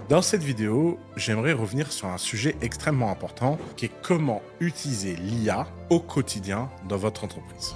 Dans cette vidéo, j'aimerais revenir sur un sujet extrêmement important qui est comment utiliser l'IA au quotidien dans votre entreprise.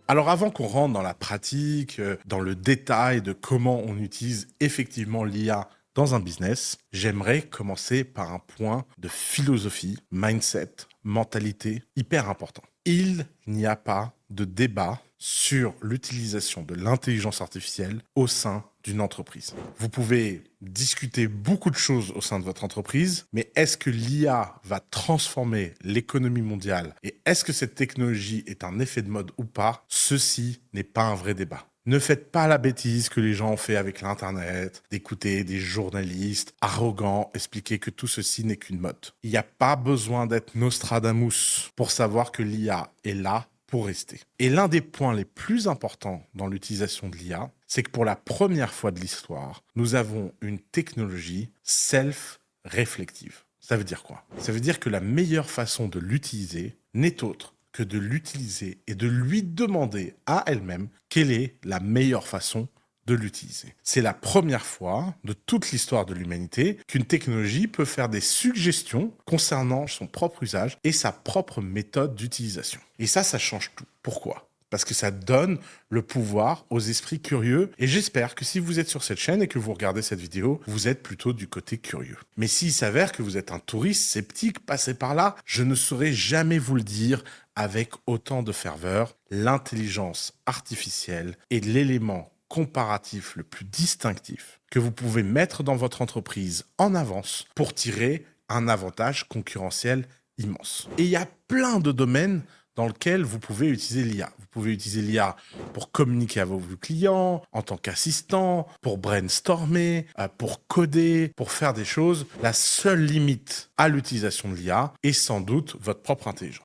Alors avant qu'on rentre dans la pratique, dans le détail de comment on utilise effectivement l'IA dans un business, j'aimerais commencer par un point de philosophie, mindset, mentalité hyper important. Il n'y a pas de débat sur l'utilisation de l'intelligence artificielle au sein d'une entreprise. Vous pouvez discuter beaucoup de choses au sein de votre entreprise, mais est-ce que l'IA va transformer l'économie mondiale et est-ce que cette technologie est un effet de mode ou pas? Ceci n'est pas un vrai débat. Ne faites pas la bêtise que les gens ont fait avec l'Internet, d'écouter des journalistes arrogants expliquer que tout ceci n'est qu'une mode. Il n'y a pas besoin d'être Nostradamus pour savoir que l'IA est là pour rester. Et l'un des points les plus importants dans l'utilisation de l'IA, c'est que pour la première fois de l'histoire, nous avons une technologie self-réflective. Ça veut dire quoi? Ça veut dire que la meilleure façon de l'utiliser n'est autre que de l'utiliser et de lui demander à elle-même quelle est la meilleure façon de l'utiliser. C'est la première fois de toute l'histoire de l'humanité qu'une technologie peut faire des suggestions concernant son propre usage et sa propre méthode d'utilisation. Et ça change tout. Pourquoi ? Parce que ça donne le pouvoir aux esprits curieux. Et j'espère que si vous êtes sur cette chaîne et que vous regardez cette vidéo, vous êtes plutôt du côté curieux. Mais s'il s'avère que vous êtes un touriste sceptique passé par là, je ne saurais jamais vous le dire avec autant de ferveur. L'intelligence artificielle est l'élément comparatif le plus distinctif que vous pouvez mettre dans votre entreprise en avance pour tirer un avantage concurrentiel immense. Et il y a plein de domaines dans lesquels vous pouvez utiliser l'IA. Vous pouvez utiliser l'IA pour communiquer avec vos clients, en tant qu'assistant, pour brainstormer, pour coder, pour faire des choses. La seule limite à l'utilisation de l'IA est sans doute votre propre intelligence.